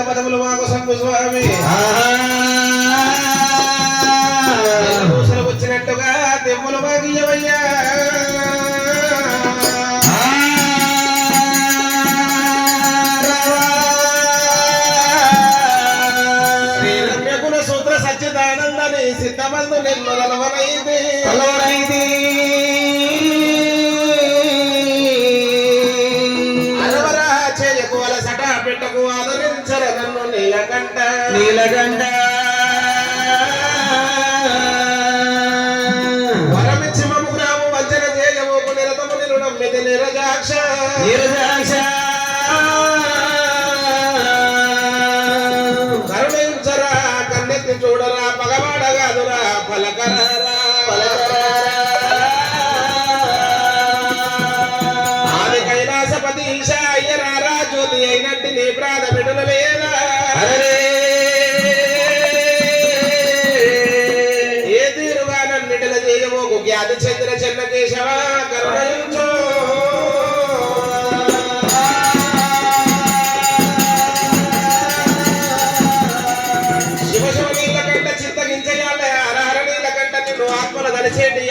పదములు మాకు సంగు స్వామి వచ్చినట్టుగా తెమ్ములు మాగియవయ్యా శ్రీరమ్యకుల సూత్ర సచ్చిదానందని సిద్ధమందు నిన్ను నలవనైంది నీలకంఠ వరమిచ్చి మము గ్రాము వంచన చేయబోకు నిరతము నిలుడమ్మిది నిరజాక్ష కరుణించరా కన్నెత్తి చూడరా పగవాడగాదురా పలకరారా ఆది కైలాసపతి ఈశా అయ్యరారా జ్యోతి అయినట్టి నీ ప్రాణ బిడ్డలు లేదా జ్ఞాతి చంద్ర చెన్న కేశవ కరుణించు శివ శివ నీలకంఠ చింతగించయాల హరహర నీలకంఠ నిన్ను ఆత్మల దరిచేటి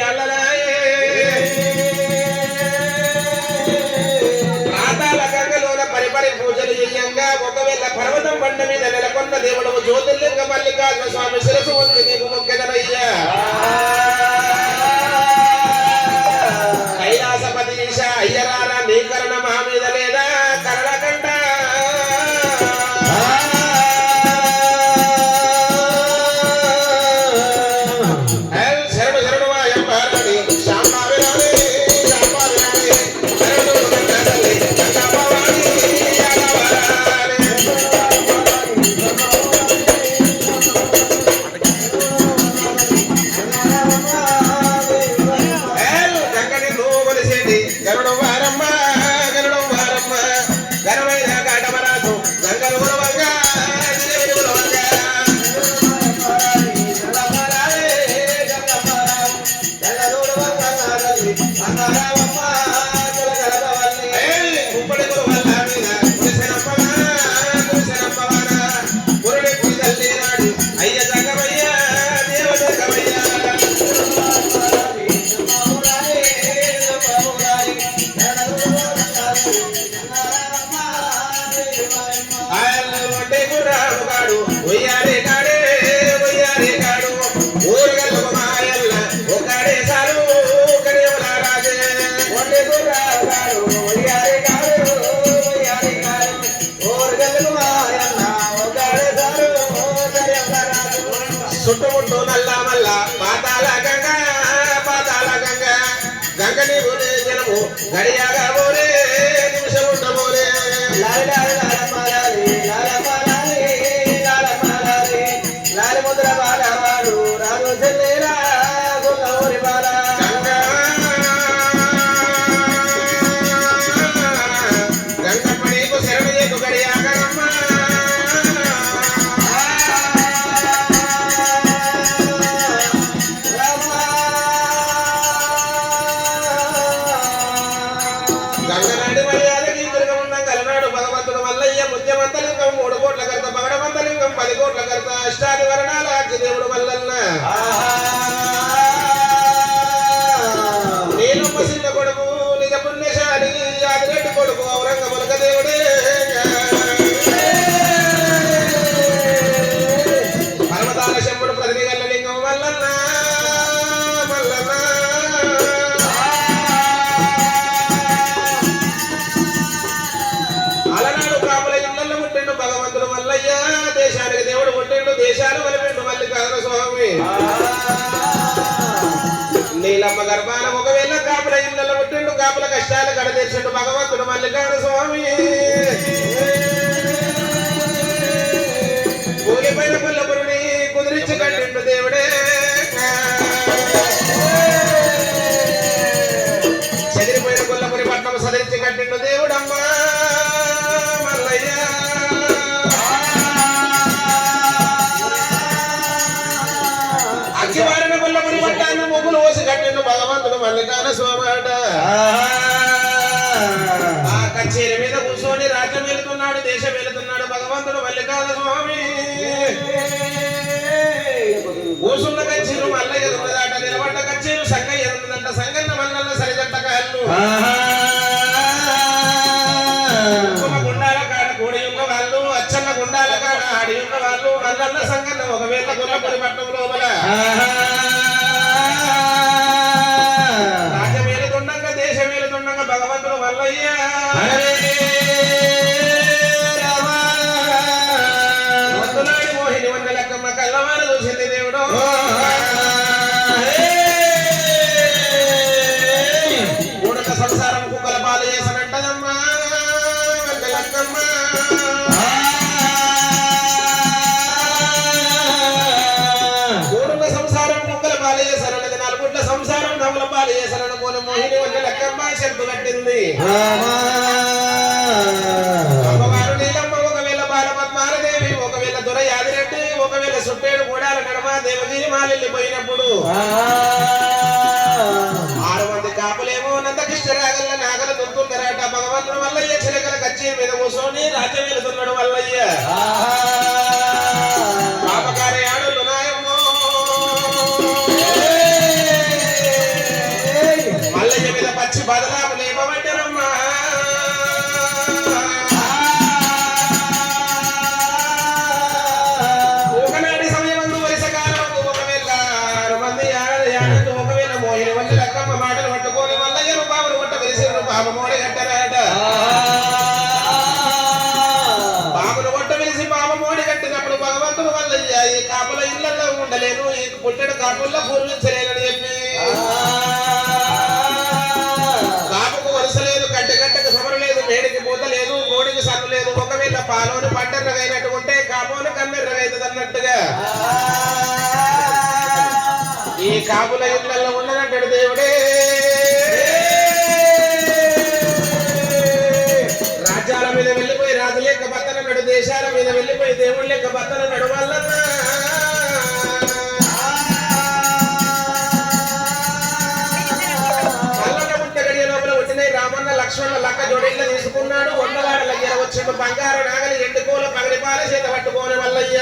ప్రాతాల గంగలోన పరిపరి పూజలు చేయంగా ఒకవేళ పర్వతం బండ మీద నెలకొన్న దేవుడు జ్యోతిర్లింగ మల్లికార్జున స్వామి శిరసు వంచి నీకు మొక్కెదనయ్యా కైలాసపతి ఈశా అయ్యరారా నీ కరుణ మా మీద లేదా కరళకంఠ శరణు శరణు వాయంబారాణి శాంబావిరాణి శాంబావిరాణి శరణు గంగాధల్లి గంగాభవాని గరుడు వారమ్మ గరుడైన కాటమరాజు గంగలు గురవంగా ఉప్పడి గురువల్ల మీద గురుడి పూజల్లి నాడు అయ్య జగమయ్య దేవ జగమయ్య చుట్టుముట్టు నల్ల మల్ల పాతాల గంగ గంగ నీవు జనము గడియాగా పోలే నిమిషం ఉండబోలే లాలి ముద్ర బాలవాడు రాజు చెల్లేరా గొల్లూరి బాల గంగమ్మ నీకు శరణు నీకు గడియాగమ్మ గంగనాడి మర్యాదకి దుర్గముండం కలనాడు భగవంతుడు మల్లయ్య ముత్యమంతలింగం 3 కోట్ల కర్త పగడమంతలింగం 10 కోట్ల కర్త అష్టాది వర్ణాల దేవుడు మల్లన్న నీలమ్మ సిన్న కొడుకు నిజ పుణ్యశాలి యాదిరెడ్డి కొడుకు ఔరంగ ములక దేవుడే పర్వతాల శంభుడు ప్రతిగల్ల లింగం మల్లన్న అలనాడు కాపుల ఇళ్లలో పుట్టిండు భగవంతుడు మల్లయ్య దేశానికి దేవుడు పుట్టిండు దేశాలు వలిపిండు మల్లికార్జున స్వామి నీలమ్మ గర్భాన ఒకవేళ కాపుల ఇళ్లలో పుట్టిండు కాపుల కష్టాలు కడతీర్చిండు భగవంతుడు మల్లికార్జున స్వామి కూలిపోయిన పుల్లపురుని కుదిరించి కట్టిండు దేవుడే చెదిరిపోయిన పుల్లపురి పట్నం సదిరించి కట్టిండు దేవుడమ్మా మల్లయ్య అగ్గివారిన పుల్లపురి పట్టాన్ని మొగ్గులు ఓసి కట్టిండు భగవంతుడు మల్లికార్జున స్వామి ఆ కచ్చి చీర మీద కూర్చొని రాజ్యం వెళుతున్నాడు, దేశం వెళుతున్నాడు భగవంతుడు మల్లికార్జున స్వామి. కూసున్న కచ్చీరు మల్లయ్య ఉన్నదాట, నిలబడ్డ కచ్చీరు సంగయ్య ఉన్నదంట, సంగన్న మల్లన్న సరిదట్ట కాళ్ళు. గుండాల కాడ కూడి ఉన్న వాళ్ళు, అచ్చన్న గుండాల కాడ ఆడి ఉన్న వాళ్ళు, మల్లన్న సంగన్న ఒకవేళ గుల్లపడి పట్టం లోపల రాజ్యం వెళుతుండగా దేశం వెళుతుండగా భగవంతుడు మల్లయ్య వంతులాడి మోహిని వంద లెక్కమ్మ కళ్ళవారు చూసింది దేవుడు. కూడక సంసారం కుక్కల పాలు చేసనంటదమ్మా వంద లెక్కమ్మ. కూడుక సంసారం కుక్కల పాలు చేశారన్నది, నలుగుట్ల సంసారం నవ్వుల పాలు చేశారనుకోని మోహిని వంద లెక్కమ్మ చెట్టు కట్టింది. అమ్మవారు నీలమ్మ ఒకవేళ బాలపద్మాలదేవి, ఒకవేళ దొర యాదిరెడ్డి, ఒకవేళ సుట్టేడు గూడాల నడమ దేవగిరి మాలెళ్ళిపోయినప్పుడు 6 మంది కాపులేమో నందకృష్ణ రాగల్ల నాగల దొరుకుతున్నారట. భగవంతుడు మల్లయ్య చిలకల కచ్చీరు మీద కూర్చొని రాజ్యం వెళుతున్నాడు మల్లయ్య. పాపకారే ఆడోళ్ళు నాయమ్మో మల్లయ్య మీద పచ్చి బదలాపు లేపబడ్డారమ్మా. ఒకనాటి సమయమందు వయసకాలం ఒకవేళ 6 మంది ఆడదు ఒకవేళ మోహిని వంటి లెక్కమ్మ మాటలు పట్టుకొని మల్లయ్యను బాబును కొట్ట వెలిసిరు. బాబు మోడి కట్టారట. బాబును కొట్ట వెలిసి బాబు మోడి కట్టినప్పుడు భగవంతుడు మల్లయ్య ఈ కాపుల ఇళ్లలో ఉండలేను, ఈ పుట్టెడు కాపుల్లో పూర్వించలేనని చెప్పి కాపుకు వరుస లేదు, కంటి గంటకు సమరు లేదు, మేడికి పూత లేదు, గోడికి సన్ను లేదు. ఒకవేళ పాలోని పంటెర్రగైనట్టుకుంటే కాపోను కన్నెర్రగైతుంది అన్నట్టుగా ఈ కాపుల ఇళ్లలో ఉన్నదంటాడు దేవుడే. రాజ్యాల మీద వెళ్ళిపోయి రాజు లెక్క బతనన్నాడు, దేశాల మీద వెళ్ళిపోయి దేవుడి లెక్క బతనన్నాడు వల్లన్న. మల్లన్న పుట్ట గడియ లోపల వచ్చినాయి రామన్న లక్ష్మణ లక్క జోడీళ్ళ తీసుకున్నాడు. వందలాడల వచ్చిన బంగారు నాగలి ఎండుకోల పగడి పాల చేత పట్టుకోని మల్లయ్య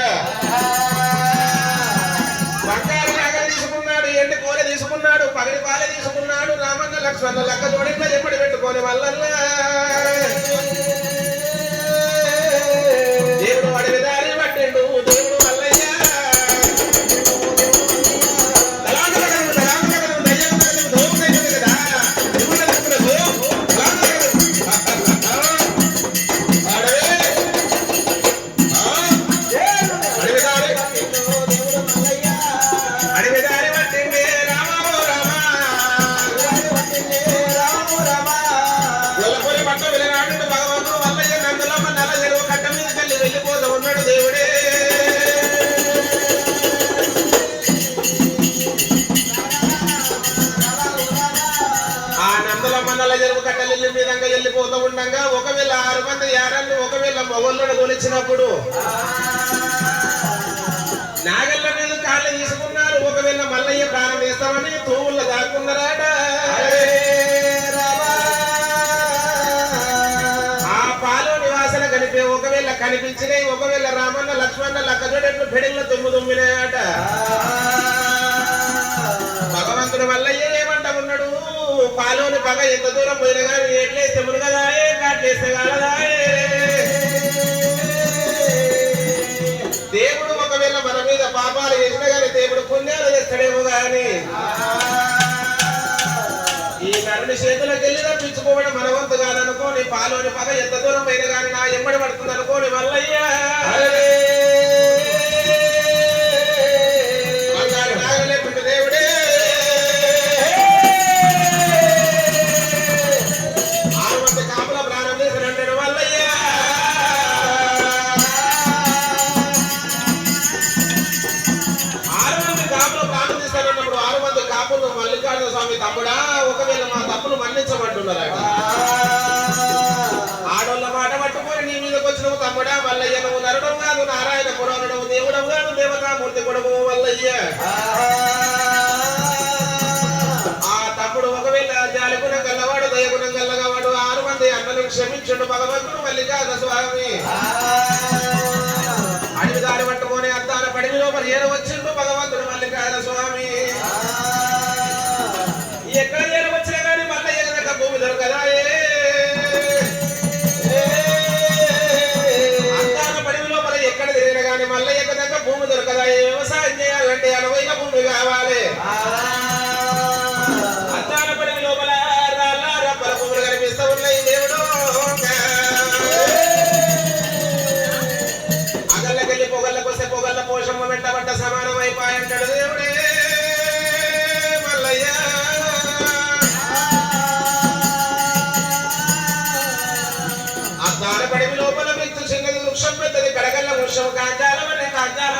బంగారు నాగలి తీసుకున్నాడు, ఎండు కోల తీసుకున్నాడు, పగడి పాల తీసుకున్నాడు. రామన్న లక్ష్మణ లక్క జోడీళ్ళ ఎప్పటి పెట్టుకోని మల్లన్న దేవుడు అడవి దారి పట్టిండు దేవుడు మల్లయ్య. వెళ్ళిపోతూ ఉండగా ఒకవేళ 6 మంది యారళ్ళు ఒకవేళ మొగళ్ళను కొలిచినప్పుడు నాగళ్ళ మీద కాళ్ళు తీసుకున్నారు. ఒకవేళ మల్లయ్య ప్రాణం వేస్తామని తూవుల్లో దాక్కున్నారట. ఆ పాలోని వాసన కనిపే ఒకవేళ కనిపించినాయి. ఒకవేళ రామన్న లక్ష్మణ లక్కజోడెట్లు పెడిళ్ళ తుమ్ముదుమ్మినాయట. భగవంతుడు మల్లయ్య ఏమంటా ఉన్నాడు, పాలోని పగ ఎంత దూరం పోయినా కానీ ఎట్లేస్తే మునగదాయే, కాట్లేస్తే కాలదాయే. దేవుడు ఒకవేళ మన మీద పాపాలు చేసినా కానీ దేవుడు పుణ్యాలు చేస్తాడేమో గాని ఈ నరుని చేతులకు వెళ్ళి తప్పించుకోవడం మన వంతు కాదనుకోని పాలోని పగ ఎంత దూరం పోయినా కానీ నా ఎమ్మడి పడుతుంది అనుకోని మల్లయ్య నాగలేకుంటే దేవుడే 6 మంది కాపుల ప్రాణం చేసినట్టు మల్లయ్య. 6 మంది కాపుల ప్రాణం చేస్తానన్నప్పుడు 6 మంది కాపులు మల్లికార్జున స్వామి తమ్ముడా ఒకవేళ మా తప్పులు మన్నించమంటున్నారట. ఆడోళ్ళ మాట పట్టుకొని నీ మీదకి వచ్చినవు తమ్ముడా మల్లయ్య, నువ్వు నరుడవు కాదు, నారాయణ పురాణుడవు, దేవుడవు కాదు, దేవతామూర్తి కొడుకు మల్లయ్య. ఆ తమ్ముడు ఒకవేళ జాలిగుణం గల్లవాడు, దయగుణం గల్లవాడు, 6 మంది అన్నలు క్షమించు వచ్చిండు భగవంతుడు మల్లికార్జున స్వామి అడవి దారి పట్టుకొని అద్దాల పడివి లోపల ఏర వచ్చిండు భగవంతుడు మల్లికార్జున స్వామి ఎక్కడ ఏర వచ్చినా కానీ మళ్ళీ ఏదైనా భూమి దొరకదా అద్దాల పడివి లోపల ఎక్కడ తిరిగిన కానీ మళ్ళీ ఎక్కదగ్గ భూమి దొరకదా వ్యవసాయం చేయాలంటే అనువైన భూమి కావాలి అద్దాల పడివి లోపల రాళ్ళ రబ్బల భూములు కనిపిస్తూ ఉన్నాయి దేవుడు అగల్లకెళ్ళి పొగళ్ళకొస్తే పొగళ్ళ పోషమ్మ వెంటబడ్డ సమానమైపోయంటాడు దేవుడే మల్లయ్య అద్దాల పడివి లోపల వ్యక్తి చిన్నది వృక్షం పెద్దది కడగల్ల వృక్షం కాంజాల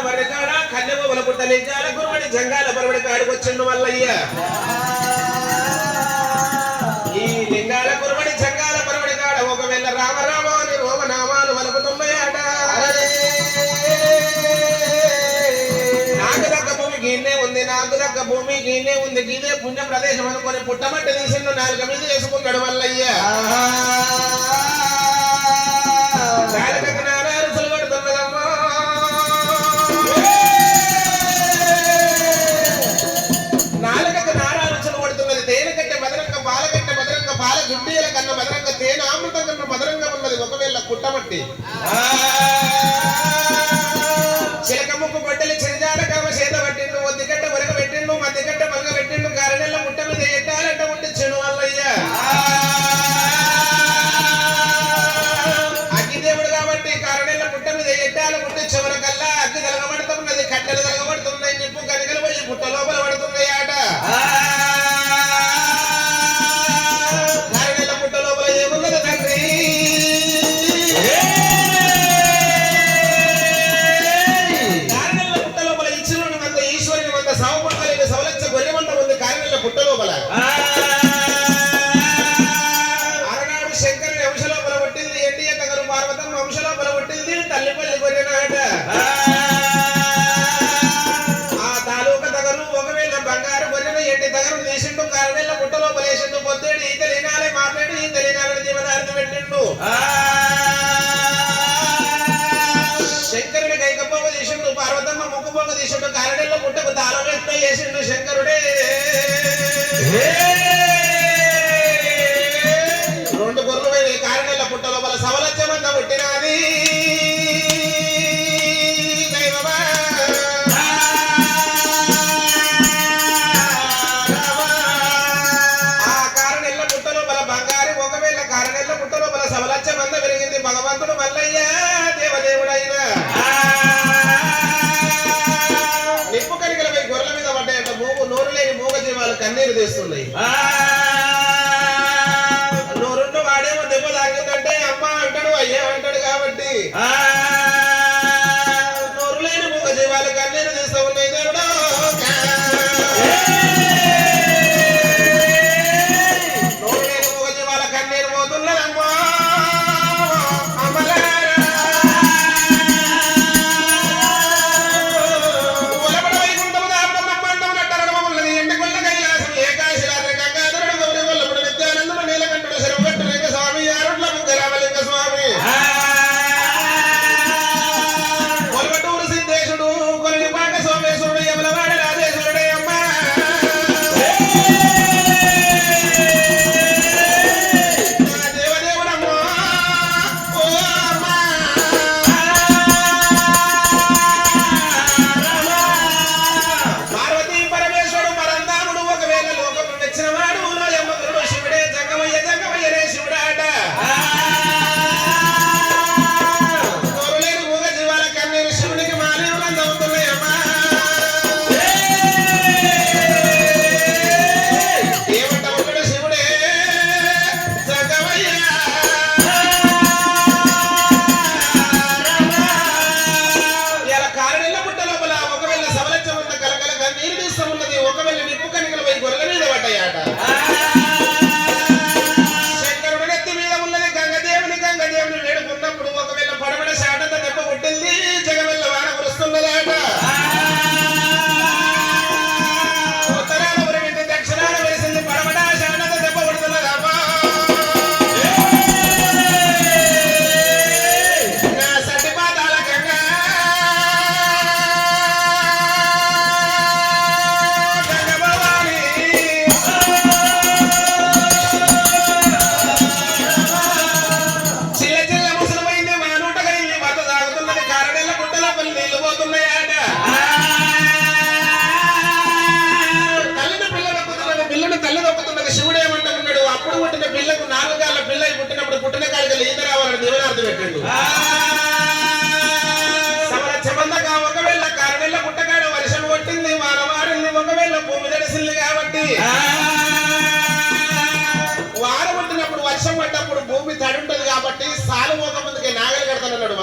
మర్రి కాడ కన్నెబొమ్మల పుట్ట లింగాల గురువడి జంగాల పరువడి కాడికి వచ్చిండు మల్లయ్య ఈ లింగాల గురువడి జంగాల పరువడి కాడ ఒకవేళ రామరామ అని రోమనామాలు వలుకుతున్నాయట నాకు దక్క భూమి గీనే ఉంది నాకు దక్క భూమి గీనే ఉంది గీనే పుణ్య ప్రదేశం అనుకొని పుట్టమట్టి తీసిండు నాలుక మీద వేసుకున్నాడు మల్లయ్య నాలుకకు నారారుసులు పడుతున్నదమ్మా నాలుకకు నారారుసులు పడుతున్నది తేనెకట్టె మదరంగ పాలకట్టె మదరంగ పాల జుడ్డీల కన్నా మదరంగ తేనె అమృతం కన్నా మదరంగం ఉన్నది ఒకవేళ పుట్టమట్టి చిలక ముక్కు గొడ్డలి చిరజాల కామ చేత పట్టిండు ఒద్దిగడ్డ వరగ పెట్టిండు మధ్యగడ్డ మరగ పెట్టిండు కారణెల్ల ముట్ట మీద ఎట్టాలంట ముట్టించడు మల్లయ్య అగ్గిదేవుడు కాబట్టి కారణెల్ల ముట్ట మీద ఎట్టాల ముట్టించవర కల్లా అగ్గి తలగబడుతున్నది కట్టెలు తలగబడుతున్నాయి నిప్పు కనికలు పోయి పుట్ట లోపల పడుతున్నాయి ఆట కారణెల్ల పుట్ట లోపల ఏమున్నది తండ్రి పుట్ట లోపల అరనాడు శంకరుని వంశ లోపల పుట్టింది ఎన్టీఏ తగరు పార్వతమ్మ వంశ లోపల పుట్టింది తల్లిపల్లి కొరినాట ఆ తాలూక తగరు ఒకవేళ బంగారు కొరిన ఎంటి తగరు తీసిండు కారణెల్ల పుట్ట లోపల వేసిండు పొద్దుడు ఈ తెలియనాలే మాట్లాడి ఈ తెలియనాలని జీవనార్థం పెట్టిండు శంకరుడి కైకపోగ తీసిండు పార్వతమ్మ ముక్కుపోగ తీసిండు కారణెల్ల పుట్టకు తాళం వేసిండు శంకరుడే రెండు గొర్రెలు పోయి కారణెల్ల పుట్ట లోపల సవలత్యమంత పుట్టినది ఆ కారణెల్ల పుట్ట లోపల బంగారు ఒకవేళ కారణెల్ల పుట్ట లోపల సవలత్యమంత పెరిగింది భగవంతుడు మల్లయ్య దేవదేవుడైన నిప్పు కనికలపై గొర్రెల మీద పడ్డాయంట నోరు లేని మూగ జీవాలు కన్నీరు తీస్తున్నాయి నోరుంటూ వాడేమో దెబ్బ తాగిందంటే అమ్మ అంటాడు అయ్యా అంటాడు కాబట్టి నోరు లేని మూగ జీవాలు కన్నీరు తీస్తూ ఉన్నాయి దేవుడు నోరు లేని మూగ జీవాల కన్నీరు పోతున్నదమ్మా సోమేశ్వరుడు యమల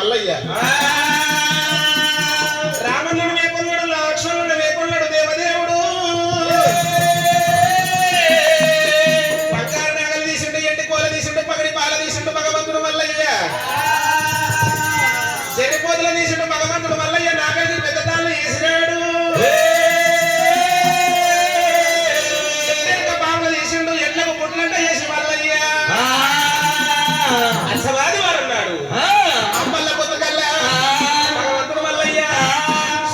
మల్లయ్య రావణుడు వేకున్నాడు లక్ష్మణుడు వేకున్నాడు దేవదేవుడు బంగారు నాగలు తీసిండు ఎండి కోల తీసిండు పగడి పాల తీసిండు భగవంతుడు మల్లయ్య చెరిపోతుల తీసిండు భగవంతుడు మల్లయ్య నాగలి పెద్ద తాళ్ళు వేసినాడు పాములు తీసిండు ఎడ్లకు పుట్లంట చేసి మల్లయ్య అసవాది వారు అన్నాడు అమ్మల్ల పొద్దుకల్లా భగవంతుడు మల్లయ్య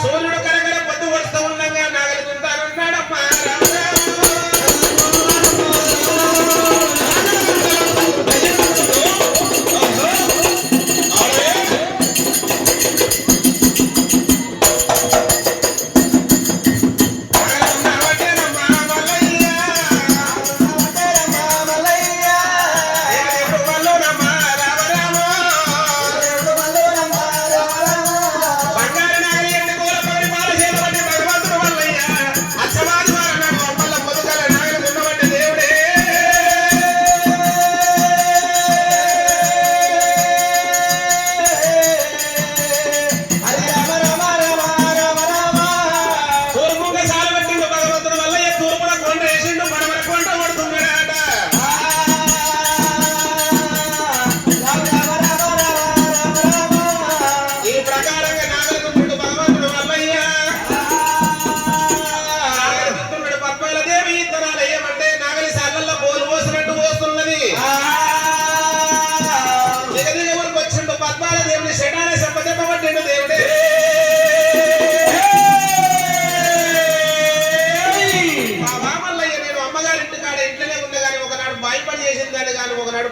సూర్యుడు కరగర పొద్దు వస్తూ ఉండగా నాగలి తుంటానున్నాడమ్మా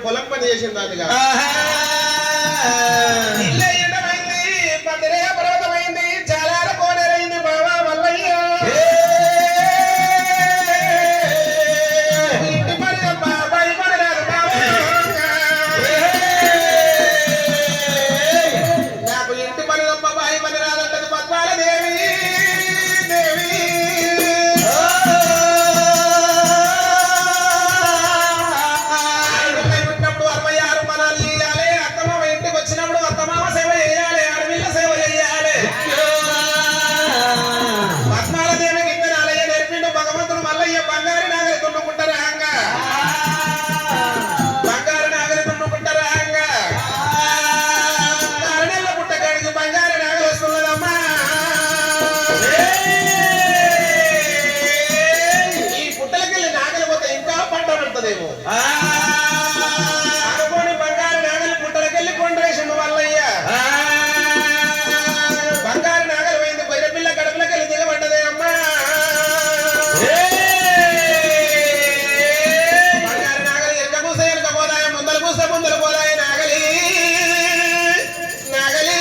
పొలం పని చేసిన దాన్ని ఇల్లే ఎండమైంది పందిరే పర్వతమైంది చాలా కోడరైంది బావా మల్లయ్య ఇంటి పని తప్ప పై పని రాదు బావా నాకు ఇంటి పని తప్ప పై పని రాదంటది పద్మాల దేవి దేవి అనుకోని బంగారు నాగలి పుట్టలకెళ్ళి కొండవేసిండు మల్లయ్య బంగారు నాగలి పోయింది గొర్రె పిల్ల గడపలకెళ్ళి దిగబడ్డదే అమ్మా బంగారు నాగలి ఎనక కూస ఎనక పోదాయ ముందలు కూస ముందలు పోదాయ నాగలి నాగలి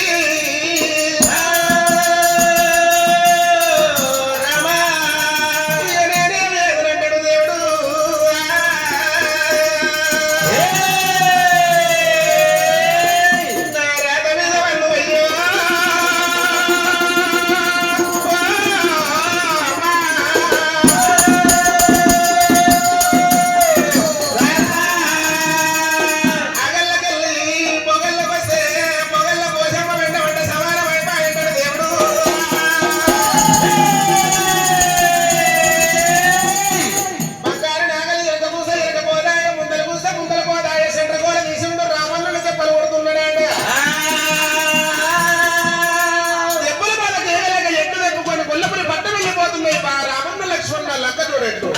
రామా నేనేనంటాడు దేవుడు రామన్న లక్ష్మణ లక్క చూడండి